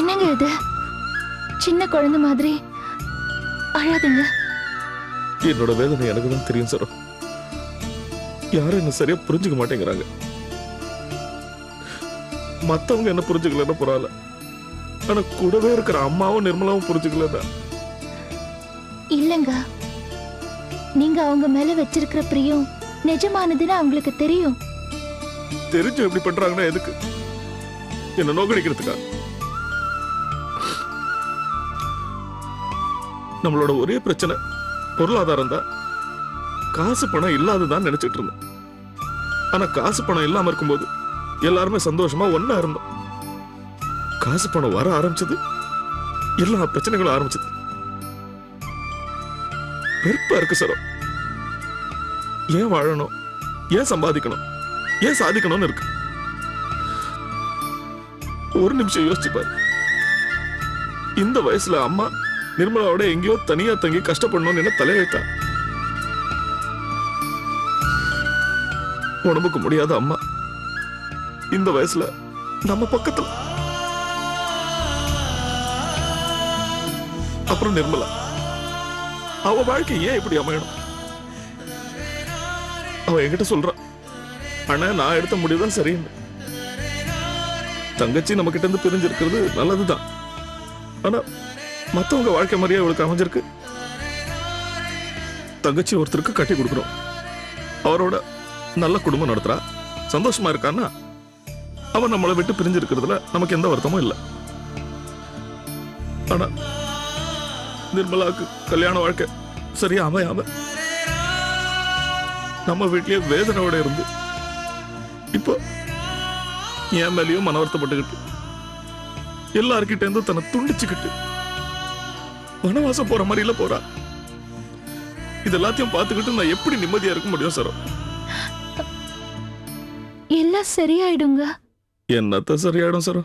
என்னங்க இது? சின்ன குழந்தை மாதிரி அழாதீங்க. என்னோட வேதனை எனக்கு தான் தெரியும் சார். யாரும் என்ன சரியா புரிஞ்சுக்க மாட்டேங்கிறாங்க. மத்தவங்க என்ன புரிஞ்சுக்கலன்னு பரவாயில்ல, ஆனா கூடவே இருக்கிற அம்மாவும் நிர்மலாவும் புரிஞ்சுக்கல. இல்லங்க, நீங்க அவங்க மேல வச்சிருக்கிற பிரியம் நிஜமானதுன்னு அவங்களுக்கு தெரியும். தெரிஞ்சு எப்படி பண்றாங்கன்னா எதுக்கு? என்ன நோக்கடிக்கிறதுக்கா? நம்மளோட ஒரே பிரச்சனை பொருளாதாரம் தான். காசு பணம் இல்லாததான் நினைச்சிட்டு இருந்தோம். ஆனா காசு பணம் இல்லாம இருக்கும்போது எல்லாருமே சந்தோஷமா ஒன்னா இருந்தோம். காசு பணம் வர ஆரம்பிச்சது, எல்லா பிரச்சனைகளும் ஆரம்பிச்சது. வெறுப்பா இருக்கு சார். ஏன் வாழணும், ஏன் சம்பாதிக்கணும், ஏன் சாதிக்கணும்னு இருக்கு. ஒரு நிமிஷம் யோசிச்சு பாரு. இந்த வயசுல அம்மா நிர்மலாவோட எங்கேயோ தனியா தங்கி கஷ்டப்படணும்னு என்ன தலையெழுத்தா? உடம்புக்கு முடியாத அம்மா இந்த வயசுல நம்ம பக்கத்துல. அப்புறம் நிர்மலா, அவ வாழ்க்கை ஏன் இப்படி அமையணும்? அவ என்கிட்ட சொல்றான், ஆனா நான் எடுத்த முடிவுதான் சரின்னு. தங்கச்சி நம்ம கிட்ட இருந்து பிரிஞ்சிருக்கிறது நல்லதுதான், ஆனா மத்தவங்க வாழ்க்கை மாதிரியே இவளுக்கு அமைஞ்சிருக்கு. தங்கச்சி ஒருத்தருக்கு கட்டி கொடுக்கணும், அவரோட நல்ல குடும்பம் நடத்துறா, சந்தோஷமா இருக்கான்னா அவன் நம்மளை விட்டு பிரிஞ்சிருக்கிறதுல நமக்கு எந்த வருத்தமும் இல்லை. ஆனா நிர்மலாவுக்கு கல்யாண வாழ்க்கை சரியா அமையாம நம்ம வீட்லயே வேதனையோட இருந்து இப்போ என் மேலேயும் மன வருத்தப்பட்டுக்கிட்டு எல்லார்கிட்ட இருந்து தன்னை துண்டிச்சுக்கிட்டு வனவாசம் போற மாதிரி இல்ல போறா. இது எல்லாத்தையும் பார்த்துக்கிட்டு நான் எப்படி நிம்மதியா இருக்க முடியும் சார்? எல்லாம் சரியாயிடுங்க. என்னத்த சரியாயிடும் சார்?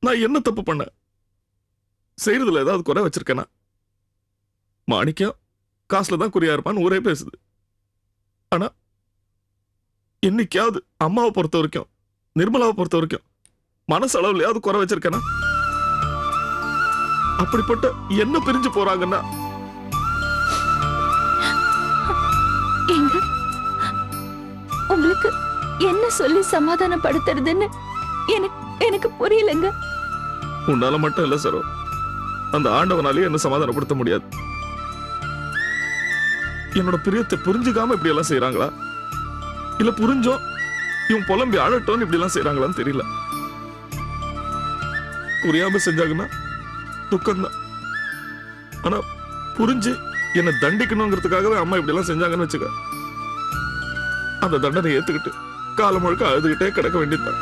நான் என்ன தப்பு பண்ண? செய்யறதுல ஏதாவது குறை வச்சிருக்கேனா? மாணிக்கம் காசுல தான் குறியா இருப்பான்னு ஊரே பேசுது. ஆனா என்னைக்காவது அம்மாவை பொறுத்த வரைக்கும், நிர்மலாவை பொறுத்த வரைக்கும் மனசளவுலயாவது குறை வச்சிருக்கேனா? அப்படிப்பட்ட என்ன பிரிஞ்சு போறாங்கன்னா உங்களுக்கு என்ன சொல்லி சமாதானப்படுத்துறதுன்னு எனக்கு புரியலங்க. உன்னால மட்டும் இல்ல சார், அந்த ஆண்டவனாலே என்ன சமாதானப்படுத்த முடியாது. என்னோட பிரியத்தை புரிஞ்சுக்காம இப்படி எல்லாம் செய்யறாங்களா, இல்ல புரிஞ்சோம் இவன் புலம்பி அழட்டோன்னு இப்படி எல்லாம் செய்யறாங்களான்னு தெரியல. புரியாம செஞ்சாங்கன்னா துக்கம்தான், ஆனா புரிஞ்சு என்ன தண்டிக்கணுங்கிறதுக்காகவே அம்மா இப்படி எல்லாம் செஞ்சாங்கன்னு வச்சுக்க, அந்த தண்டனை ஏத்துக்கிட்டு காலம் முழுக்க அழுதுகிட்டே கிடக்க வேண்டியதுதான்.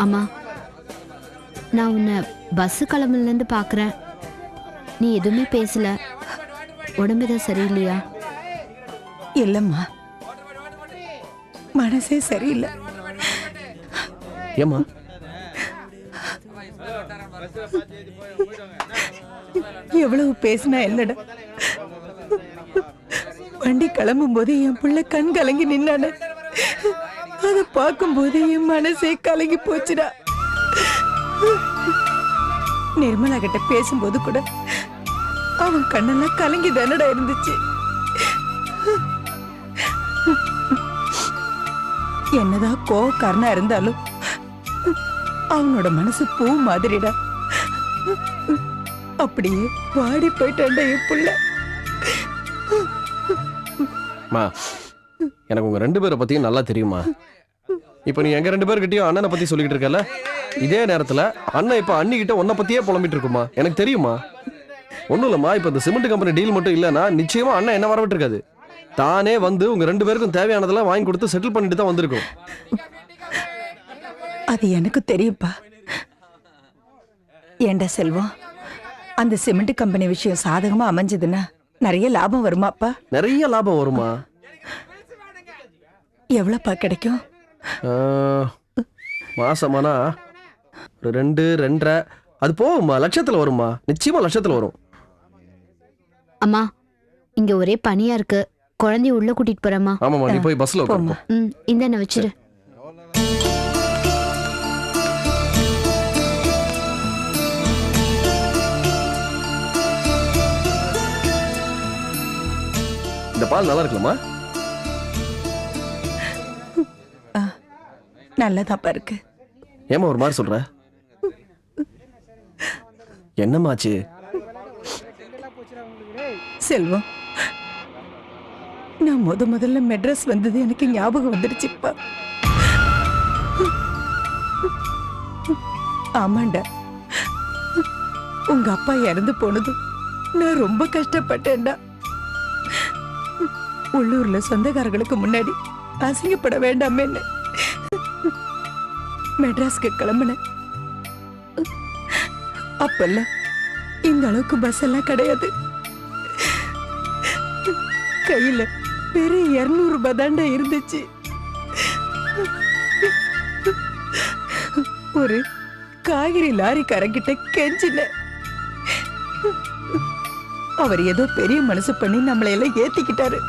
அம்மா, நான் உன்னை பஸ் கிளம்புலேருந்து பார்க்குறேன். நீ எதுவுமே பேசல. உடம்பு தான் சரியில்லையா? இல்லம்மா, மனசே சரியில்லை. ஏம்மா? எவ்வளவு பேசினா என்னடா? வண்டி கிளம்பும் போது என் பிள்ளை கண் கலங்கி நின்னானு, அதை பார்க்கும் போது என் மனசே கலங்கி போச்சுடா. நிர்மலா கிட்ட பேசும்போது கூட அவன் கண்ணெல்லாம் கலங்கி தானடா இருந்துச்சு. என்னதான் கோவக்காரனா இருந்தாலும் அவனோட மனசு பூ மாதிரிடா. அப்படியே வாடி போயிட்டான்டா என் புள்ள. மா, எனக்கு உங்க 2 பேரை பத்தியும் நல்லா தெரியுமா. இப்ப நீ எங்க 2 பேர்கிட்டயும் அண்ணனை பத்தி சொல்லிட்டு இருக்கல, இதே நேரத்துல அண்ணன் இப்ப அண்ணி கிட்ட உன்னை பத்தியே புலம்பிட்டு இருக்குமா, எனக்கு தெரியுமா. ஒண்ணும் இல்லம்மா, இப்ப இந்த சிமெண்ட் கம்பெனி டீல் மட்டும் இல்லைன்னா நிச்சயமா அண்ணன் என்ன வரவிட்டு இருக்காது. தானே வந்து உங்க 2 பேருக்கும் தேவையானதெல்லாம் வாங்கி கொடுத்து செட்டில் பண்ணிட்டு தான் வந்திருக்கும். அது எனக்கு தெரியும்ப்பா. ஏண்டா செல்வம், அந்த சிமெண்ட் கம்பெனி விஷயம் சாதகமா அமைஞ்சதுன்னா நிறைய லாபம் வருமாப்பா? நிறைய லாபம் வருமா? எவ்வளவுப்பா கிடைக்கும்? மாசமானா ஒரு 2, 2.5 அது போகுமா, லட்சத்துல வருமா, நிச்சயமா லட்சத்துல வரும். அம்மா, இங்க ஒரே பனியா இருக்கு, குழந்தைய உள்ள கூட்டிட்டு போறேம்மா. ஆமாமா, நீ போய் பஸ்ல உட்காருப்போ. இந்த என்ன வச்சிரு. இந்த பால் நல்லா இருக்குல்லம்மா? நல்லதாப்பா இருக்கு. ஏமா ஒரு மாதிரி சொல்ற? என்னமாச்சு? செல்வம், நான் முதல்ல மெட்ராஸ் வந்தது எனக்கு ஞாபகம் வந்துடுச்சுப்பா. ஆமாண்டா, உங்க அப்பா இறந்து போனதும் நான் ரொம்ப கஷ்டப்பட்டேன்டா. உள்ளூர்ல சொந்தக்காரர்களுக்கு முன்னாடி அசிங்கப்பட வேண்டாமேன்னு மெட்ராஸ்க்கு கிளம்பினேன். அப்பெல்லாம் இந்த அளவுக்கு பஸ் எல்லாம் கிடையாது. கையில வெறும் 200 ரூபாய் தாண்டா இருந்துச்சு. ஒரு காய்கறி லாரிக்காரங்கிட்ட கெஞ்சின. அவர் ஏதோ பெரிய மனசு பண்ணி நம்மளை எல்லாம் ஏத்திக்கிட்டாரு.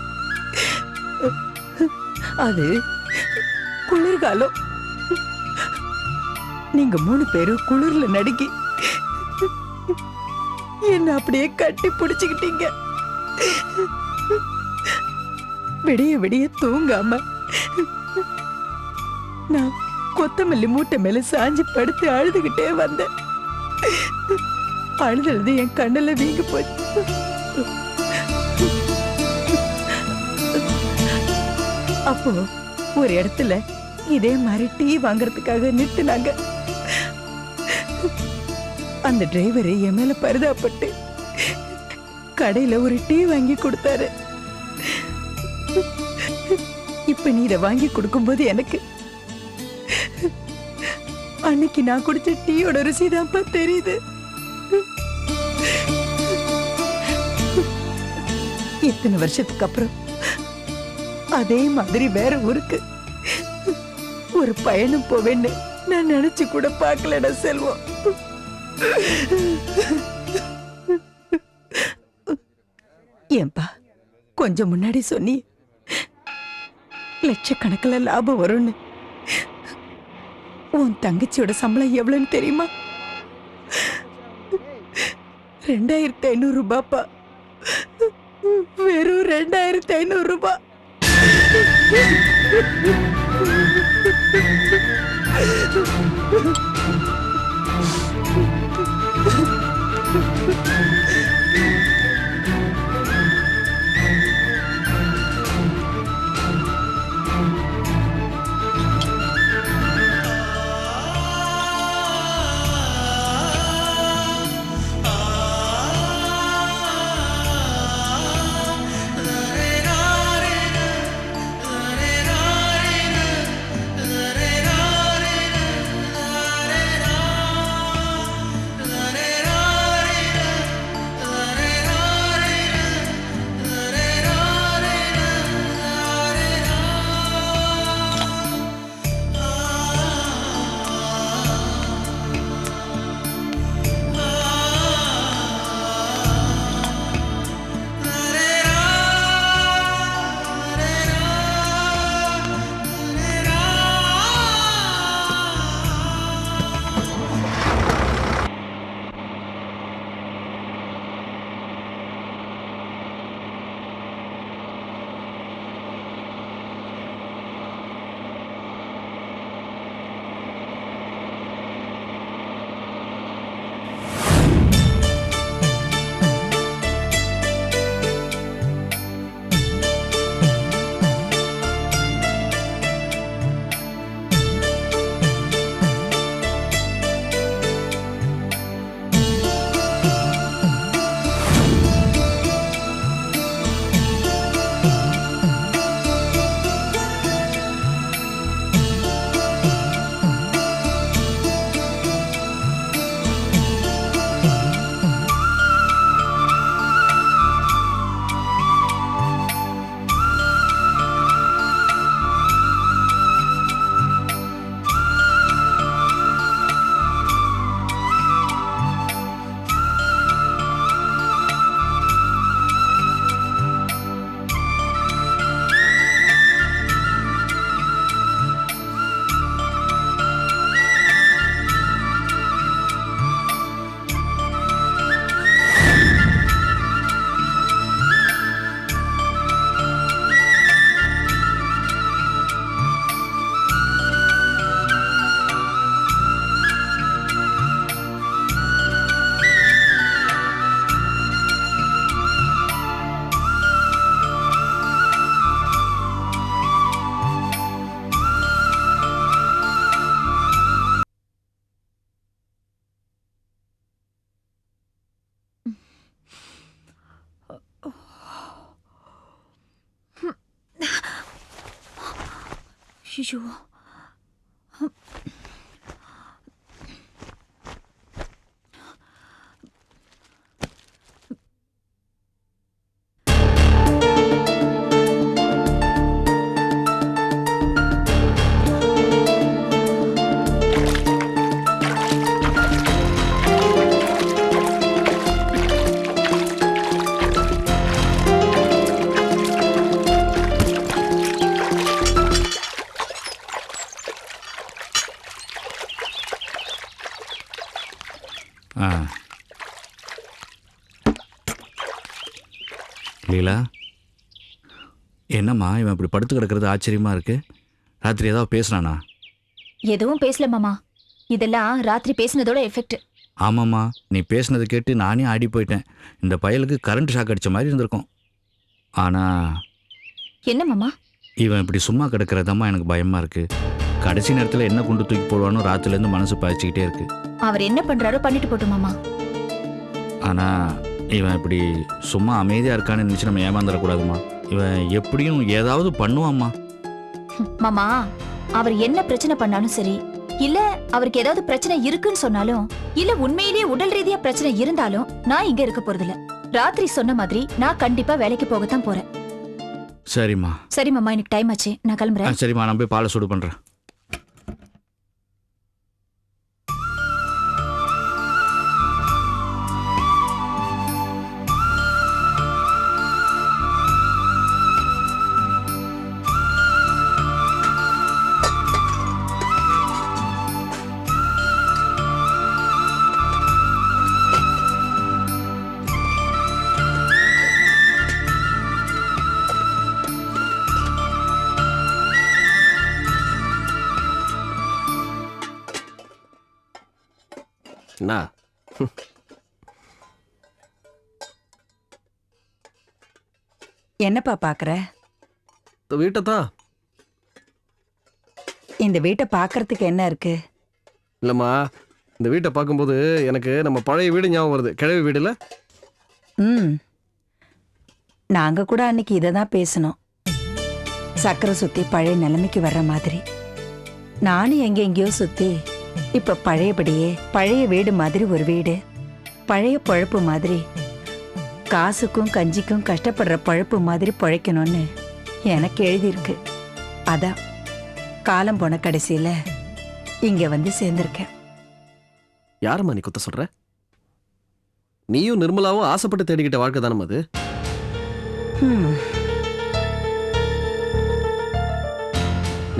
அது குளிர்காலம். நீங்க 3 பேரும் குளிர்ல நடுங்கி என்ன அப்படியே கட்டி பிடிச்சுக்கிட்டீங்க. விடிய விடிய தூங்காம நான் கொத்தமல்லி மூட்டை மேல சாஞ்சி படுத்து அழுதுகிட்டே வந்தேன். அழுது என் கண்ணுல வீங்கி போச்சு. அப்போ ஒரு இடத்துல இதே மாதிரி டீ வாங்குறதுக்காக நிறுத்தினாங்க. அந்த டிரைவர் என் மேல பரிதாபப்பட்டு கடையில ஒரு டீ வாங்கி கொடுத்தாரு. இப்ப நீ இதை வாங்கி கொடுக்கும்போது எனக்கு அன்னைக்கு நான் குடிச்ச டீயோட ருசி தான்ப்பா தெரியுது. இத்தனை வருஷத்துக்கு அப்புறம் அதே மாதிரி வேற ஊருக்கு ஒரு பயணம் போவேன்னு நான் நினைச்சு கூட பார்க்கலடா செல்வம். ஏன்பா கொஞ்சம் முன்னாடி சொன்னி லட்சக்கணக்கில் லாபம் வரும்னு. உன் தங்கச்சியோட சம்பளம் எவ்வளவுன்னு தெரியுமா? 2500 ரூபாப்பா. வெறும் 2500 ரூபாய். ஐயோ. லீலா, என்னம்மா இவன் இப்படி படுத்து கிடக்கிறது ஆச்சரியமா இருக்கு. ராத்திரி ஏதாவது பேசுனானா? எதுவும் பேசல மாமா. இதெல்லாம் ராத்திரி பேசினதோட எஃபெக்ட். ஆமாம்மா, நீ பேசுனதை கேட்டு நானே ஆடி போயிட்டேன். இந்த பயலுக்கு கரண்ட் ஷாக் அடித்த மாதிரி இருந்திருக்கும். ஆனால் என்ன மாமா? இவன் இப்படி சும்மா கிடக்கிறதம்மா எனக்கு பயமா இருக்கு. கடைசி நேரத்தில் என்ன கொண்டு தூக்கி போடுவானோ ராத்திரிலேருந்து மனசு பாய்ச்சிக்கிட்டே இருக்கு. அவர் என்ன பண்றாரோ பண்ணிட்டு போட்டு மாமா. ஆனால் இவன் இப்படி சும்மா அமைதியாக இருக்கான்னு நினச்சி நம்ம ஏமாந்துடக்கூடாதுமா. இவன் எப்படியும் ஏதாவது பண்ணுவாம்மா. மாமா, அவர் என்ன பிரச்சனை பண்ணாலும் சரி, இல்ல அவருக்கு ஏதாவது பிரச்சனை இருக்குன்னு சொன்னாலும், இல்ல உண்மையிலேயே உடல் ரீதியா பிரச்சனை இருந்தாலும் நான் இங்க இருக்க போறதில்ல. ராத்திரி சொன்ன மாதிரி நான் கண்டிப்பா வேலைக்கு போகத்தான் போறேன். சரிம்மா. சரி மாமா, எனக்கு டைம் ஆச்சு, நான் கிளம்புறேன். சரிம்மா, நான் போய் பாலை சூடு பண்ணுறேன். என்ன என்னப்பா பாக்குற? இந்த வீட்டை தான். இந்த வீட்டை பாக்குறதுக்கு என்ன இருக்கு? இல்லைம்மா, இந்த வீட்டை பார்க்கும்போது எனக்கு நம்ம பழைய வீடு ஞாபகம் வருது. கிழவி வீடுல. நாங்க கூட அன்னைக்கு இதை தான் பேசணும். சக்கரை சுத்தி பழைய நிலைமைக்கு வர்ற மாதிரி. நானும் எங்கெங்கயோ சுத்தி இப்ப பழையபடியே பழைய வீடு மாதிரி ஒரு வீடு, பழைய பழப்பு மாதிரி, காசுக்கும் கஞ்சிக்கும் கஷ்டப்படுற பழப்பு மாதிரி பழைக்கணும்னு எனக்கு எழுதியிருக்கு. அதான் காலம் போன கடைசியில இங்க வந்து சேர்ந்திருக்கேன். யாரம்மா நீ குத்த சொல்ற? நீயும் நிர்மலாவும் ஆசைப்பட்டு தேடிக்கிட்ட வாழ்க்கை தானே அது.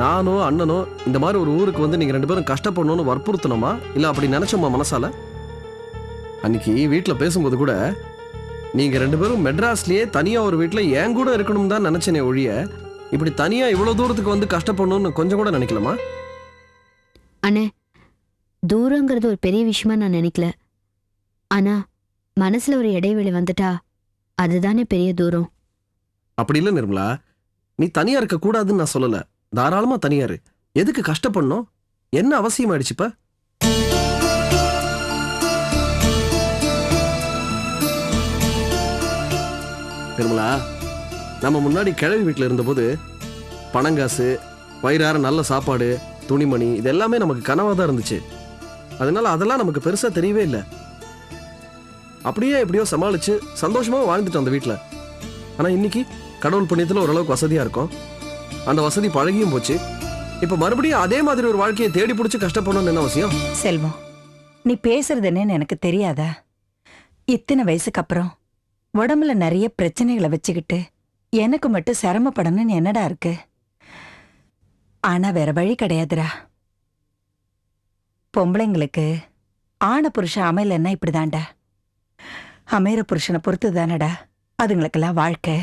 நானும் அண்ணனும் இந்த மாதிரி ஒரு ஊருக்கு வந்து நீங்க ரெண்டு பேரும் கஷ்டப்படணும்னு வற்புறுத்தணுமா இல்ல அப்படி நினைச்சோமா மனசால? அன்னைக்கு வீட்டுல பேசும்போது கூட நீங்க ரெண்டு பேரும் மெட்ராஸ்லயே தனியா ஒரு வீட்டுல என் கூட இருக்கணும் தான் நினைச்சேனே ஒழிய இப்படி தனியா இவ்வளவு தூரத்துக்கு வந்து கஷ்டப்படணும்னு கொஞ்சம் கூட நினைக்கலாமா? அண்ணே, தூரங்கிறது ஒரு பெரிய விஷயமா நான் நினைக்கல. ஆனா மனசுல ஒரு இடைவெளி வந்துட்டா அதுதானே பெரிய தூரம். அப்படி இல்ல நிர்மலா, நீ தனியா இருக்க கூடாதுன்னு நான் சொல்லல. தாராளமா தனியா இரு. எதுக்கு கஷ்டப்படணும்? என்ன அவசியம் ஆயிடுச்சுப்ப? நிர்மலா, நம்ம முன்னாடி கிழவி வீட்டுல இருந்தபோது பணங்காசு, வயிறார நல்ல சாப்பாடு, துணிமணி இது எல்லாமே நமக்கு கனவா தான் இருந்துச்சு. அதனால அதெல்லாம் நமக்கு பெருசா தெரியவே இல்லை. அப்படியே எப்படியோ சமாளிச்சு சந்தோஷமா வாழ்ந்துட்டோம் அந்த வீட்டுல. ஆனா இன்னைக்கு கடவுள் புண்ணியத்துல ஓரளவுக்கு வசதியா இருக்கும். அந்த வசதி பழகியும் போச்சு. இப்ப மறுபடியும் அதே மாதிரி ஒரு வாழ்க்கையை தேடி பிடிச்சு கஷ்டப்படணும்னு என்ன அவசியம்? செல்வம், நீ பேசுறது என்னன்னு எனக்கு தெரியாதா? இத்தனை வயசுக்கு அப்புறம் உடம்புல நிறைய பிரச்சனைகளை வச்சுக்கிட்டு எனக்கு மட்டும் சிரமப்படணும்னு என்னடா இருக்கு? ஆனா வேற வழி கிடையாதுடா. பொம்பளைங்களுக்கு ஆன புருஷன் அமையலன்னா இப்படிதான்டா. அமையிற புருஷனை பொறுத்து தானடா அதுங்களுக்கெல்லாம் வாழ்க்கை.